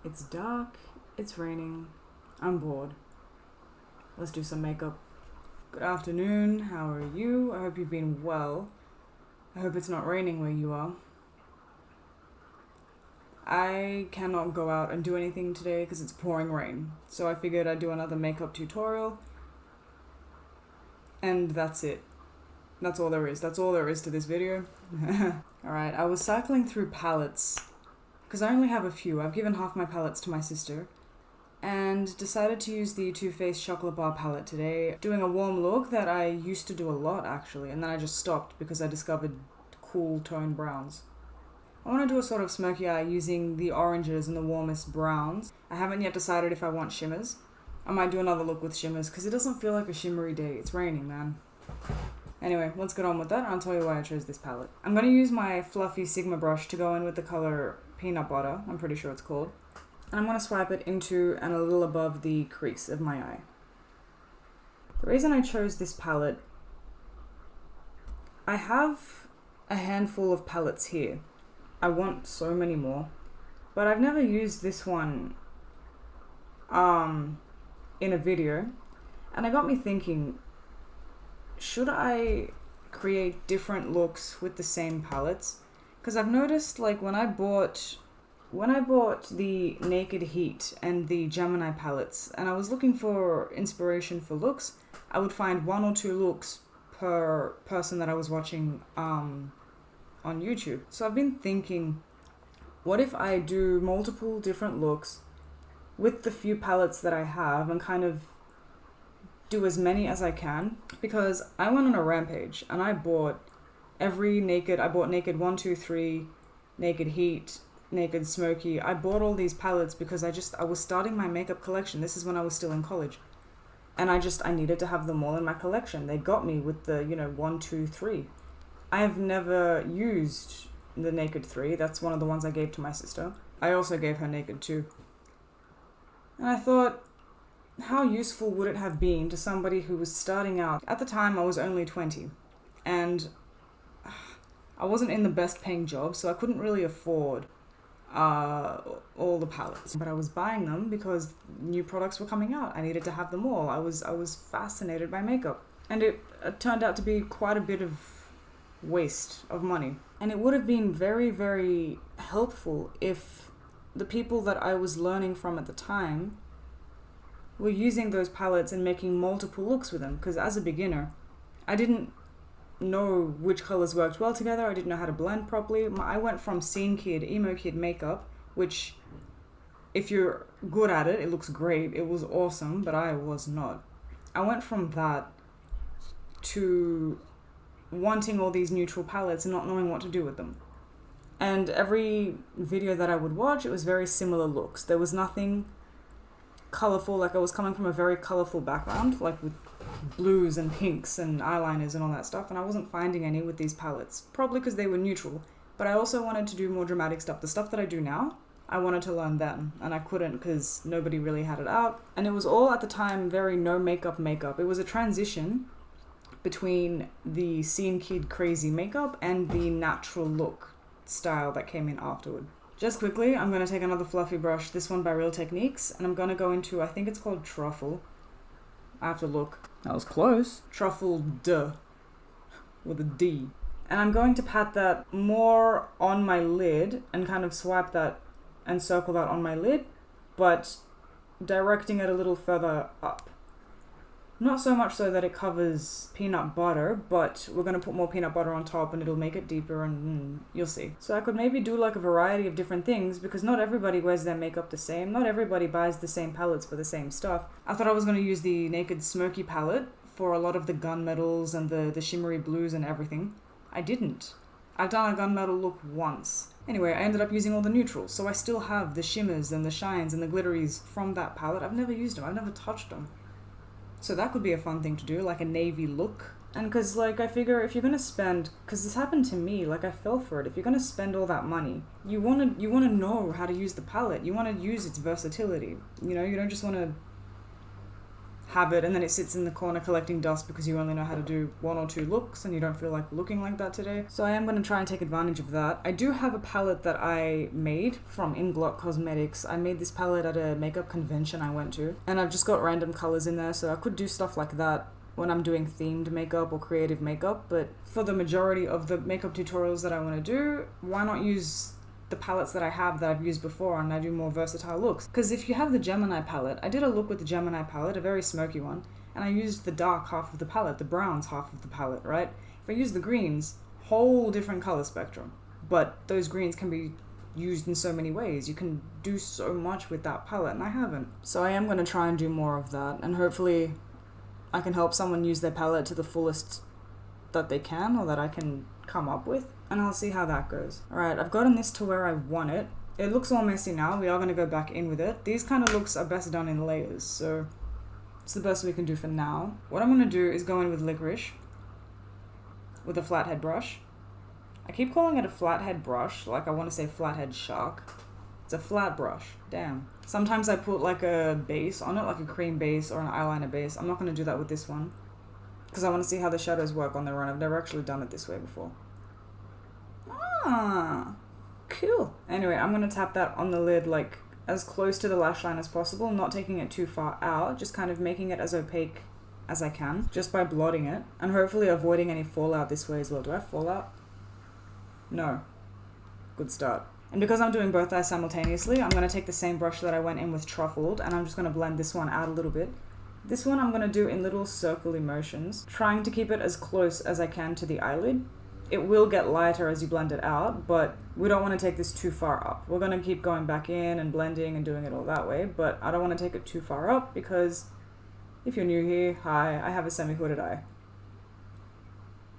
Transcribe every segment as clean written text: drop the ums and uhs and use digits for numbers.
It's dark, it's raining, I'm bored. Let's do some makeup. Good afternoon, how are you? I hope you've been well. I hope it's not raining where you are. I cannot go out and do anything today because it's pouring rain. So I figured I'd do another makeup tutorial. And that's it. That's all there is. That's all there is to this video. Alright, I was cycling through palettes because I only have a few. I've given half my palettes to my sister and decided to use the Too Faced Chocolate Bar palette today, doing a warm look that I used to do a lot actually, and then I just stopped because I discovered cool tone browns. I want to do a sort of smoky eye using the oranges and the warmest browns. I haven't yet decided if I want shimmers. I might do another look with shimmers because it doesn't feel like a shimmery day. It's raining, man. Anyway, let's get on with that and I'll tell you why I chose this palette. I'm going to use my fluffy Sigma brush to go in with the color Peanut Butter, I'm pretty sure it's called. And I'm going to swipe it into and a little above the crease of my eye. The reason I chose this palette, I have a handful of palettes here. I want so many more, but I've never used this one in a video, and it got me thinking, should I create different looks with the same palettes? Because I've noticed, like, when I bought the Naked Heat and the Gemini palettes, and I was looking for inspiration for looks, I would find 1 or 2 looks per person that I was watching on YouTube. So I've been thinking, what if I do multiple different looks with the few palettes that I have and kind of do as many as I can? Because I went on a rampage and I bought Naked 1, 2, 3, Naked Heat, Naked Smokey. I bought all these palettes because I was starting my makeup collection. This is when I was still in college. And I needed to have them all in my collection. They got me with the, 1, 2, 3. I have never used the Naked 3. That's one of the ones I gave to my sister. I also gave her Naked 2. And I thought, how useful would it have been to somebody who was starting out? At the time, I was only 20. And I wasn't in the best paying job, so I couldn't really afford all the palettes. But I was buying them because new products were coming out. I needed to have them all. I was fascinated by makeup. And it turned out to be quite a bit of waste of money. And it would have been very, very helpful if the people that I was learning from at the time were using those palettes and making multiple looks with them. Because as a beginner, I didn't know which colors worked well together. I didn't know how to blend properly. I went from scene kid, emo kid makeup, which if you're good at it, it looks great. It was awesome, but I was not. I went from that to wanting all these neutral palettes and not knowing what to do with them. And every video that I would watch, it was very similar looks. There was nothing colorful. Like, I was coming from a very colorful background, like with blues and pinks and eyeliners and all that stuff, and I wasn't finding any with these palettes, probably because they were neutral. But I also wanted to do more dramatic stuff. The stuff that I do now, I wanted to learn then, and I couldn't because nobody really had it out. And it was all at the time very no makeup. It was a transition between the scene kid crazy makeup and the natural look style that came in afterward. Just quickly, I'm going to take another fluffy brush, this one by Real Techniques, and I'm going to go into, I think it's called Truffle. I have to look. That was close. Truffled with a D. And I'm going to pat that more on my lid and kind of swipe that and circle that on my lid, but directing it a little further up. Not so much so that it covers peanut butter, but we're going to put more peanut butter on top and it'll make it deeper and you'll see. So I could maybe do like a variety of different things because not everybody wears their makeup the same. Not everybody buys the same palettes for the same stuff. I thought I was going to use the Naked Smoky palette for a lot of the gunmetals and the shimmery blues and everything. I didn't. I've done a gunmetal look once. Anyway, I ended up using all the neutrals, so I still have the shimmers and the shines and the glitteries from that palette. I've never used them. I've never touched them. So that could be a fun thing to do, like a navy look. And because, like, I figure if you're going to spend, because this happened to me, like, I fell for it. If you're going to spend all that money, you want to know how to use the palette. You want to use its versatility. You know, you don't just want to have it and then it sits in the corner collecting dust because you only know how to do 1 or 2 looks and you don't feel like looking like that today. So I am going to try and take advantage of that. I do have a palette that I made from In Block Cosmetics. I made this palette at a makeup convention I went to, and I've just got random colors in there, so I could do stuff like that when I'm doing themed makeup or creative makeup. But for the majority of the makeup tutorials that I want to do, why not use the palettes that I have that I've used before and I do more versatile looks? Because if you have the Gemini palette, I did a look with the Gemini palette, a very smoky one, and I used the dark half of the palette, the browns half of the palette, right? If I use the greens, whole different color spectrum. But those greens can be used in so many ways. You can do so much with that palette, and I haven't. So I am going to try and do more of that, and hopefully I can help someone use their palette to the fullest that they can, or that I can come up with, and I'll see how that goes. Alright, I've gotten this to where I want it. It looks all messy now. We are going to go back in with it. These kind of looks are best done in layers, so it's the best we can do for now. What I'm going to do is go in with Licorice with a flathead brush. I keep calling it a flathead brush, like I want to say flathead shark. It's a flat brush. Damn. Sometimes I put like a base on it, like a cream base or an eyeliner base. I'm not going to do that with this one, because I want to see how the shadows work on their own. I've never actually done it this way before. Ah, cool. Anyway, I'm going to tap that on the lid like as close to the lash line as possible, not taking it too far out, just kind of making it as opaque as I can, just by blotting it, and hopefully avoiding any fallout this way as well. Do I have fallout? No. Good start. And because I'm doing both eyes simultaneously, I'm going to take the same brush that I went in with Truffled, and I'm just going to blend this one out a little bit. This one I'm going to do in little circle motions, trying to keep it as close as I can to the eyelid. It will get lighter as you blend it out, but we don't want to take this too far up. We're going to keep going back in and blending and doing it all that way, but I don't want to take it too far up because if you're new here, hi, I have a semi-hooded eye.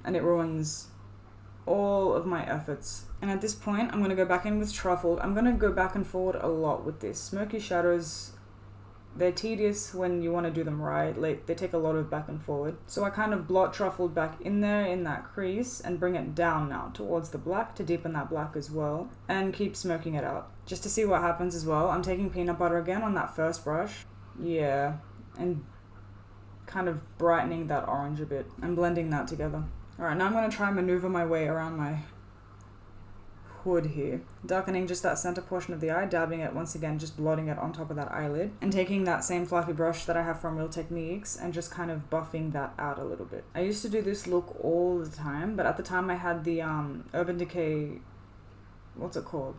And it ruins all of my efforts. And at this point, I'm going to go back in with Truffled. I'm going to go back and forward a lot with this. Smoky shadows, they're tedious when you want to do them right. Like, they take a lot of back and forward. So I kind of blot Truffled back in there in that crease and bring it down now towards the black to deepen that black as well. And keep smoking it out. Just to see what happens as well. I'm taking peanut butter again on that first brush. Yeah. And kind of brightening that orange a bit and blending that together. Alright, now I'm going to try and maneuver my way around my hood here. Darkening just that center portion of the eye, dabbing it once again, just blotting it on top of that eyelid, and taking that same fluffy brush that I have from Real Techniques and just kind of buffing that out a little bit. I used to do this look all the time, but at the time I had the Urban Decay, what's it called?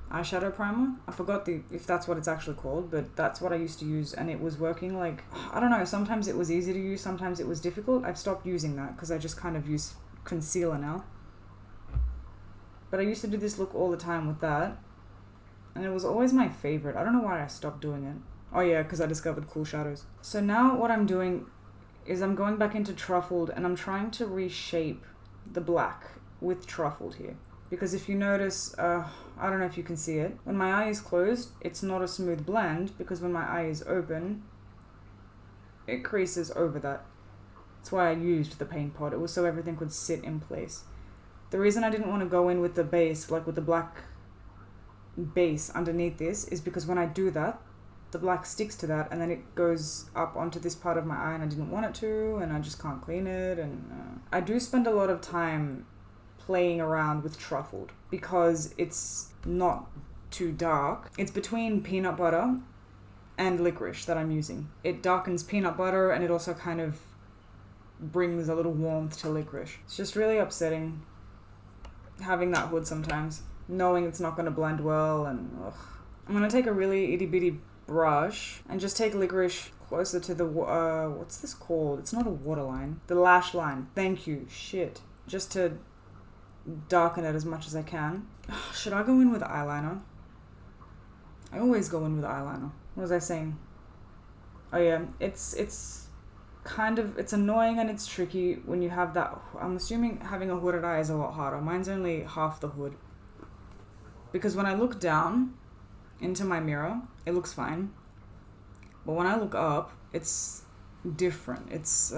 Eyeshadow primer? I forgot if that's what it's actually called, but that's what I used to use, and it was working like, I don't know, sometimes it was easy to use, sometimes it was difficult. I've stopped using that because I just kind of use concealer now. But I used to do this look all the time with that, and it was always my favorite. I don't know why I stopped doing it. Oh yeah, because I discovered cool shadows. So now what I'm doing is I'm going back into Truffled, and I'm trying to reshape the black with Truffled here. Because if you notice, I don't know if you can see it, when my eye is closed, it's not a smooth blend, because when my eye is open, it creases over that. That's why I used the paint pot. It was so everything could sit in place. The reason I didn't want to go in with the base, like with the black base underneath this, is because when I do that, the black sticks to that, and then it goes up onto this part of my eye, and I didn't want it to, and I just can't clean it, and I do spend a lot of time playing around with Truffled because it's not too dark. It's between peanut butter and licorice that I'm using. It darkens peanut butter and it also kind of brings a little warmth to licorice. It's just really upsetting having that hood sometimes, knowing it's not going to blend well, and ugh. I'm going to take a really itty bitty brush and just take licorice closer to the, what's this called? It's not a waterline. The lash line. Thank you. Shit. Just to darken it as much as I can. Should I go in with eyeliner? I always go in with eyeliner. What was I saying? Oh yeah, it's kind of, it's annoying and it's tricky when you have that. I'm assuming having a hooded eye is a lot harder. Mine's only half the hood. Because when I look down into my mirror, it looks fine. But when I look up, it's different. It's,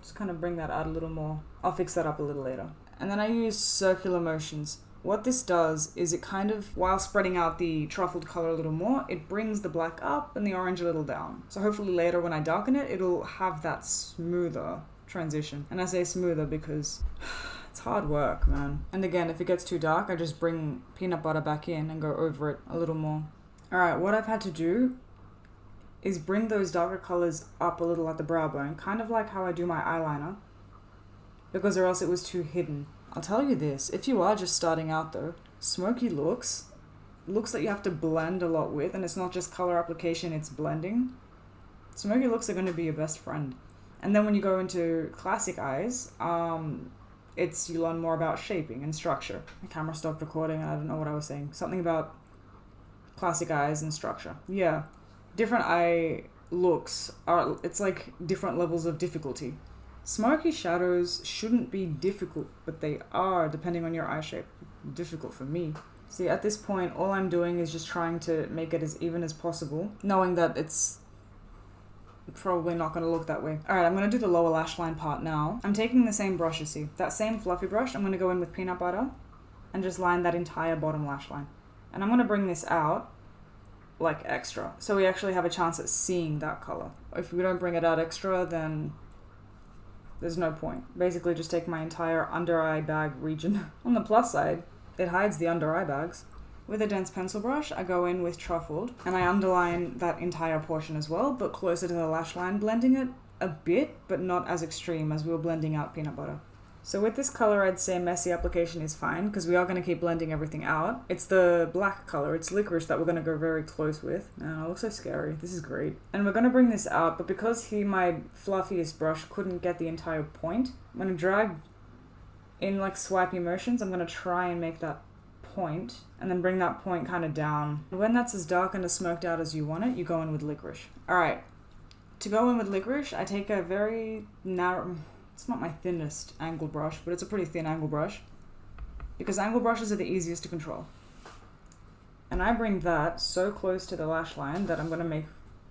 just kind of bring that out a little more. I'll fix that up a little later. And then I use circular motions what this does is it kind of, while spreading out the truffled color a little more, it brings the black up and the orange a little down. So hopefully later when I darken it, it'll have that smoother transition. And I say smoother because it's hard work, man. And again, if it gets too dark, I just bring peanut butter back in and go over it a little more. Alright, what I've had to do is bring those darker colors up a little at the brow bone, kind of like how I do my eyeliner, because or else it was too hidden. I'll tell you this, if you are just starting out though, smoky looks that you have to blend a lot with, and it's not just color application, it's blending. Smoky looks are going to be your best friend. And then when you go into classic eyes, you learn more about shaping and structure. The camera stopped recording and I don't know what I was saying. Something about classic eyes and structure. Yeah. Different eye looks it's like different levels of difficulty. Smoky shadows shouldn't be difficult, but they are, depending on your eye shape. Difficult for me. See, at this point, all I'm doing is just trying to make it as even as possible, knowing that it's probably not going to look that way. Alright, I'm going to do the lower lash line part now. I'm taking the same brush, you see. That same fluffy brush, I'm going to go in with peanut butter and just line that entire bottom lash line. And I'm going to bring this out like extra, so we actually have a chance at seeing that color. If we don't bring it out extra, then there's no point. Basically just take my entire under eye bag region. On the plus side, it hides the under eye bags. With a dense pencil brush, I go in with Truffled and I underline that entire portion as well, but closer to the lash line, blending it a bit, but not as extreme as we were blending out peanut butter. So with this color, I'd say messy application is fine, because we are going to keep blending everything out. It's the black color, it's Licorice, that we're going to go very close with. Man, it looks so scary. This is great. And we're going to bring this out, but because my fluffiest brush couldn't get the entire point, I'm going to drag in like swipey motions. I'm going to try and make that point, and then bring that point kind of down. When that's as dark and as smoked out as you want it, you go in with Licorice. Alright, to go in with Licorice, I take a very narrow... It's not my thinnest angle brush, but it's a pretty thin angle brush, because angle brushes are the easiest to control. And I bring that so close to the lash line that I'm going to make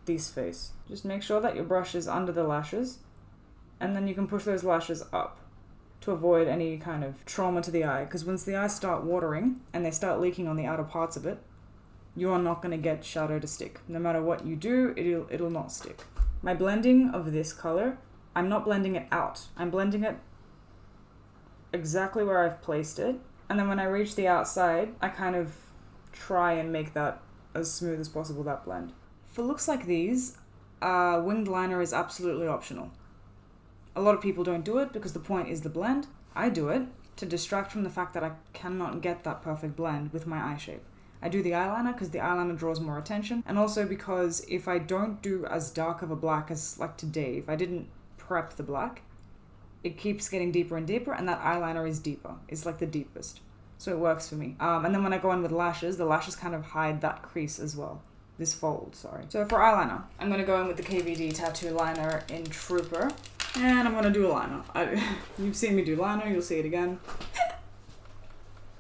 this face. Just make sure that your brush is under the lashes, and then you can push those lashes up to avoid any kind of trauma to the eye, because once the eyes start watering and they start leaking on the outer parts of it, you are not going to get shadow to stick. No matter what you do, it'll not stick. My blending of this color, I'm not blending it out. I'm blending it exactly where I've placed it. And then when I reach the outside, I kind of try and make that as smooth as possible, that blend. For looks like these, winged liner is absolutely optional. A lot of people don't do it because the point is the blend. I do it to distract from the fact that I cannot get that perfect blend with my eye shape. I do the eyeliner because the eyeliner draws more attention, and also because if I don't do as dark of a black as like today, if I didn't prep the black, it keeps getting deeper and deeper, and that eyeliner is deeper. It's like the deepest. So it works for me. And then when I go in with lashes, the lashes kind of hide that crease as well. This fold, sorry. So for eyeliner, I'm going to go in with the KVD Tattoo Liner in Trooper, and I'm going to do a liner. You've seen me do liner, you'll see it again.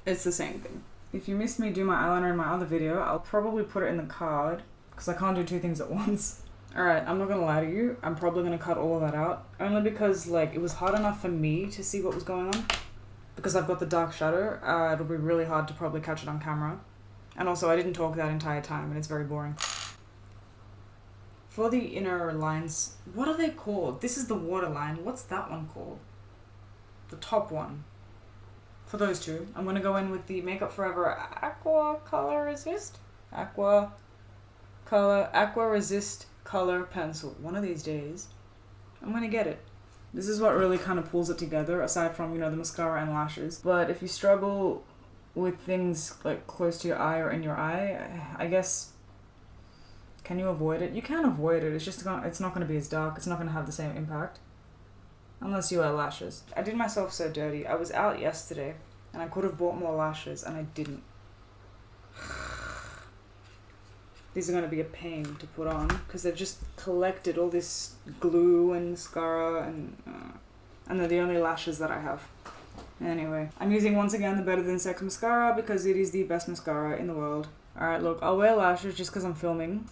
It's the same thing. If you missed me do my eyeliner in my other video, I'll probably put it in the card, because I can't do two things at once. Alright, I'm not gonna lie to you, I'm probably gonna cut all of that out. Only because, like, it was hard enough for me to see what was going on. Because I've got the dark shadow, it'll be really hard to probably catch it on camera. And also, I didn't talk that entire time, and it's very boring. For the inner lines, what are they called? This is the waterline. What's that one called? The top one. For those two, I'm gonna go in with the Makeup Forever Aqua Color Resist? Aqua Resist Color Pencil. One of these days, I'm gonna get it. This is what really kind of pulls it together, aside from, you know, the mascara and lashes. But if you struggle with things like close to your eye or in your eye, I guess, can you avoid it? You can avoid it. It's just it's not gonna be as dark. It's not gonna have the same impact. Unless you wear lashes. I did myself so dirty. I was out yesterday and I could have bought more lashes and I didn't. These are going to be a pain to put on because they've just collected all this glue and mascara and they're the only lashes that I have. Anyway, I'm using once again the Better Than Sex mascara because it is the best mascara in the world. Alright, look, I'll wear lashes just because I'm filming.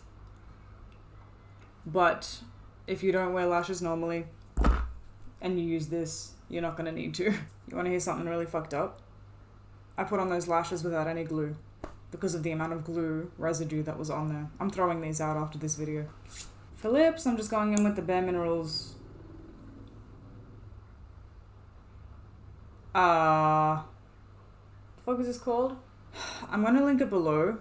But if you don't wear lashes normally and you use this, you're not going to need to. You want to hear something really fucked up? I put on those lashes without any glue because of the amount of glue residue that was on there. I'm throwing these out after this video. For lips, I'm just going in with the Bare Minerals. The fuck is this called? I'm going to link it below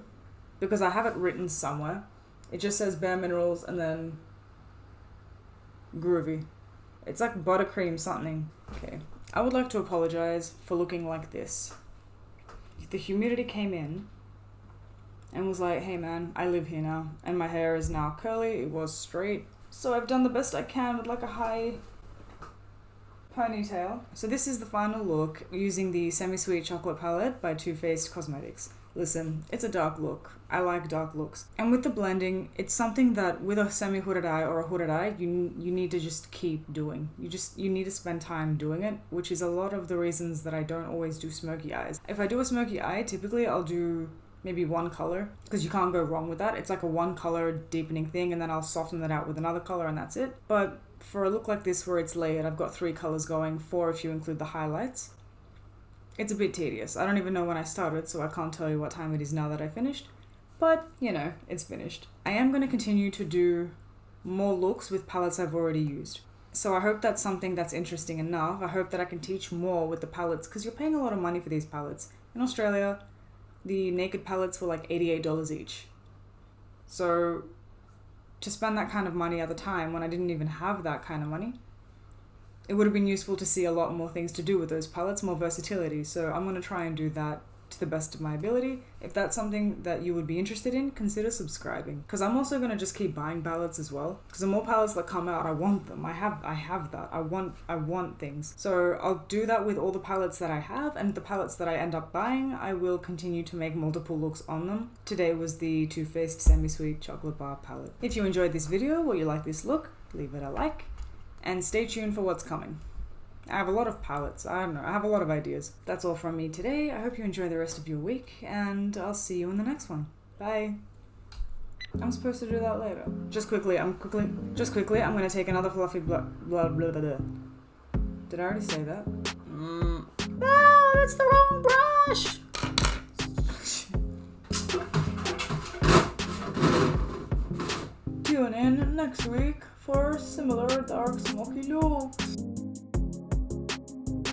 because I have it written somewhere. It just says Bare Minerals and then Groovy. It's like buttercream something. Okay. I would like to apologize for looking like this. The humidity came in and was like, hey man, I live here now. And my hair is now curly. It was straight. So I've done the best I can with like a high ponytail. So this is the final look using the Semi-Sweet Chocolate palette by Too Faced Cosmetics. Listen, it's a dark look. I like dark looks. And with the blending, it's something that with a semi-hooded eye or a hooded eye, you need to just keep doing. You need to spend time doing it, which is a lot of the reasons that I don't always do smoky eyes. If I do a smoky eye, typically I'll do maybe one color because you can't go wrong with that. It's like a one color deepening thing and then I'll soften it out with another color and that's it. But for a look like this where it's layered, I've got 3 colors going, 4 if you include the highlights. It's a bit tedious. I don't even know when I started, so I can't tell you what time it is now that I finished. But, you know, it's finished. I am going to continue to do more looks with palettes I've already used. So I hope that's something that's interesting enough. I hope that I can teach more with the palettes, because you're paying a lot of money for these palettes. In Australia, the naked palettes were like $88 each. So to spend that kind of money at the time when I didn't even have that kind of money, it would have been useful to see a lot more things to do with those palettes, more versatility. So I'm going to try and do that to the best of my ability. If that's something that you would be interested in, consider subscribing. Because I'm also going to just keep buying palettes as well. Because the more palettes that come out, I want them. I have that. I want things. So I'll do that with all the palettes that I have, and the palettes that I end up buying, I will continue to make multiple looks on them. Today was the Too Faced Semi-Sweet Chocolate Bar palette. If you enjoyed this video or you like this look, leave it a like. And stay tuned for what's coming. I have a lot of palettes. I don't know. I have a lot of ideas. That's all from me today. I hope you enjoy the rest of your week, and I'll see you in the next one. Bye. I'm supposed to do that later. Just quickly, I'm going to take another fluffy blah, blah, blah, blah, blah. Did I already say that? No, that's the wrong brush! Tune in next week for similar dark smoky looks.